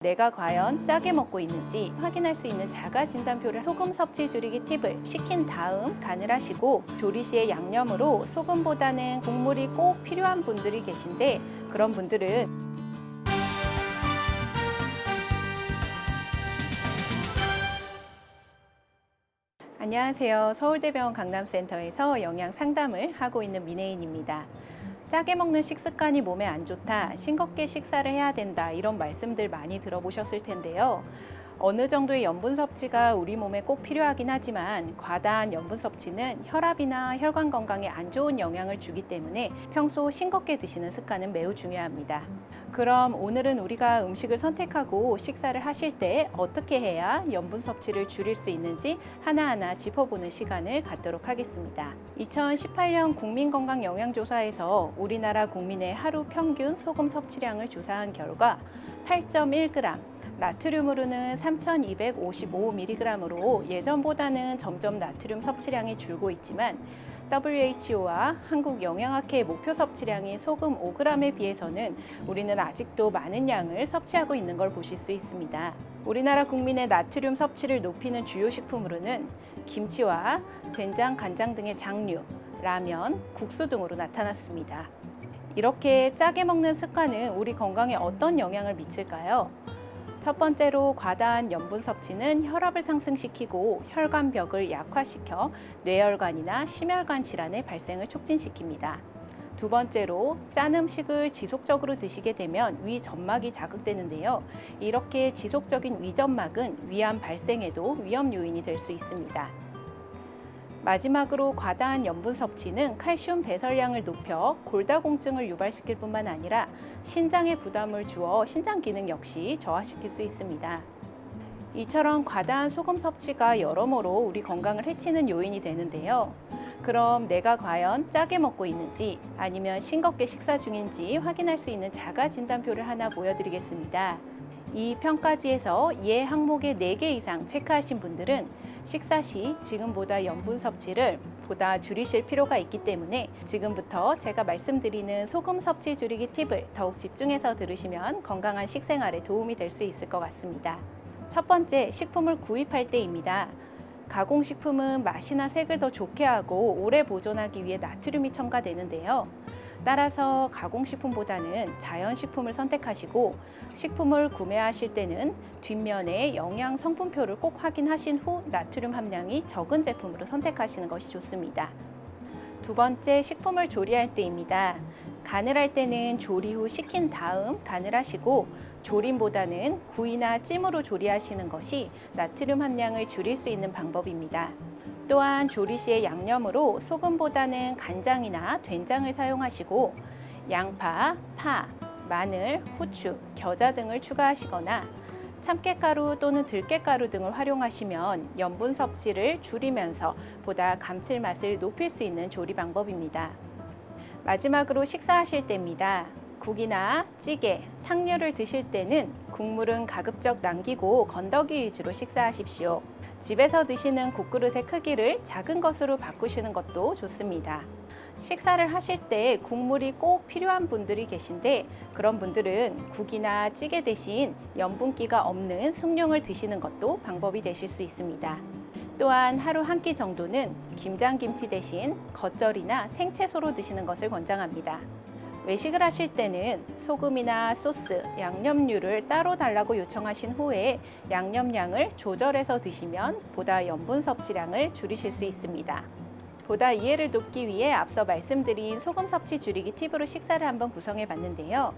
내가 과연 짜게 먹고 있는지 확인할 수 있는 자가 진단표를 소금 섭취 줄이기 팁을 시킨 다음 간을 하시고 조리 시에 양념으로 소금보다는 국물이 꼭 필요한 분들이 계신데 그런 분들은 안녕하세요. 서울대병원 강남센터에서 영양 상담을 하고 있는 민혜인입니다. 짜게 먹는 식습관이 몸에 안 좋다, 싱겁게 식사를 해야 된다 이런 말씀들 많이 들어보셨을 텐데요. 어느 정도의 염분 섭취가 우리 몸에 꼭 필요하긴 하지만 과다한 염분 섭취는 혈압이나 혈관 건강에 안 좋은 영향을 주기 때문에 평소 싱겁게 드시는 습관은 매우 중요합니다. 그럼 오늘은 우리가 음식을 선택하고 식사를 하실 때 어떻게 해야 염분 섭취를 줄일 수 있는지 하나하나 짚어보는 시간을 갖도록 하겠습니다. 2018년 국민건강영양조사에서 우리나라 국민의 하루 평균 소금 섭취량을 조사한 결과 8.1g, 나트륨으로는 3255mg으로 예전보다는 점점 나트륨 섭취량이 줄고 있지만 WHO와 한국영양학회의 목표 섭취량인 소금 5g에 비해서는 우리는 아직도 많은 양을 섭취하고 있는 걸 보실 수 있습니다. 우리나라 국민의 나트륨 섭취를 높이는 주요 식품으로는 김치와 된장, 간장 등의 장류, 라면, 국수 등으로 나타났습니다. 이렇게 짜게 먹는 습관은 우리 건강에 어떤 영향을 미칠까요? 첫 번째로 과다한 염분 섭취는 혈압을 상승시키고 혈관벽을 약화시켜 뇌혈관이나 심혈관 질환의 발생을 촉진시킵니다. 두 번째로 짠 음식을 지속적으로 드시게 되면 위점막이 자극되는데요. 이렇게 지속적인 위점막은 위암 발생에도 위험 요인이 될 수 있습니다. 마지막으로 과다한 염분 섭취는 칼슘 배설량을 높여 골다공증을 유발시킬 뿐만 아니라 신장에 부담을 주어 신장 기능 역시 저하시킬 수 있습니다. 이처럼 과다한 소금 섭취가 여러모로 우리 건강을 해치는 요인이 되는데요. 그럼 내가 과연 짜게 먹고 있는지 아니면 싱겁게 식사 중인지 확인할 수 있는 자가 진단표를 하나 보여드리겠습니다. 이 평가지에서 예 항목의 4개 이상 체크하신 분들은 식사 시 지금보다 염분 섭취를 보다 줄이실 필요가 있기 때문에 지금부터 제가 말씀드리는 소금 섭취 줄이기 팁을 더욱 집중해서 들으시면 건강한 식생활에 도움이 될 수 있을 것 같습니다. 첫 번째, 식품을 구입할 때입니다. 가공식품은 맛이나 색을 더 좋게 하고 오래 보존하기 위해 나트륨이 첨가되는데요. 따라서 가공식품보다는 자연식품을 선택하시고 식품을 구매하실 때는 뒷면에 영양 성분표를 꼭 확인하신 후 나트륨 함량이 적은 제품으로 선택하시는 것이 좋습니다. 두 번째, 식품을 조리할 때입니다. 간을 할 때는 조리 후 식힌 다음 간을 하시고 조림보다는 구이나 찜으로 조리하시는 것이 나트륨 함량을 줄일 수 있는 방법입니다. 또한 조리 시에 양념으로 소금보다는 간장이나 된장을 사용하시고 양파, 파, 마늘, 후추, 겨자 등을 추가하시거나 참깨가루 또는 들깨가루 등을 활용하시면 염분 섭취를 줄이면서 보다 감칠맛을 높일 수 있는 조리 방법입니다. 마지막으로 식사하실 때입니다. 국이나 찌개, 탕류를 드실 때는 국물은 가급적 남기고 건더기 위주로 식사하십시오. 집에서 드시는 국그릇의 크기를 작은 것으로 바꾸시는 것도 좋습니다. 식사를 하실 때 국물이 꼭 필요한 분들이 계신데 그런 분들은 국이나 찌개 대신 염분기가 없는 숭늉을 드시는 것도 방법이 되실 수 있습니다. 또한 하루 한 끼 정도는 김장김치 대신 겉절이나 생채소로 드시는 것을 권장합니다. 외식을 하실 때는 소금이나 소스, 양념류를 따로 달라고 요청하신 후에 양념량을 조절해서 드시면 보다 염분 섭취량을 줄이실 수 있습니다. 보다 이해를 돕기 위해 앞서 말씀드린 소금 섭취 줄이기 팁으로 식사를 한번 구성해 봤는데요.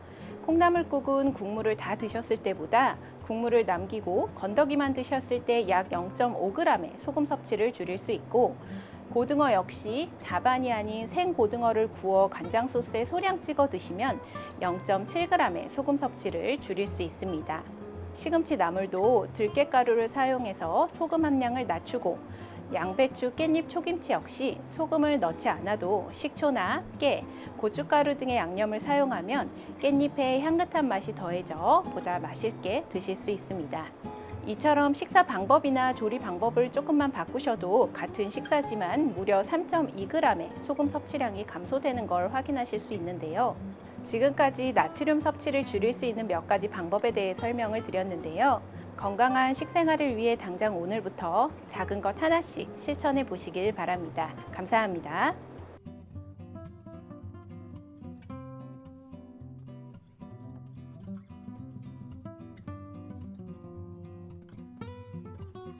콩나물국은 국물을 다 드셨을 때보다 국물을 남기고 건더기만 드셨을 때 약 0.5g의 소금 섭취를 줄일 수 있고 고등어 역시 자반이 아닌 생고등어를 구워 간장 소스에 소량 찍어 드시면 0.7g의 소금 섭취를 줄일 수 있습니다. 시금치 나물도 들깨가루를 사용해서 소금 함량을 낮추고 양배추, 깻잎, 초김치 역시 소금을 넣지 않아도 식초나 깨, 고춧가루 등의 양념을 사용하면 깻잎의 향긋한 맛이 더해져 보다 맛있게 드실 수 있습니다. 이처럼 식사 방법이나 조리 방법을 조금만 바꾸셔도 같은 식사지만 무려 3.2g의 소금 섭취량이 감소되는 걸 확인하실 수 있는데요. 지금까지 나트륨 섭취를 줄일 수 있는 몇 가지 방법에 대해 설명을 드렸는데요. 건강한 식생활을 위해 당장 오늘부터 작은 것 하나씩 실천해 보시길 바랍니다. 감사합니다.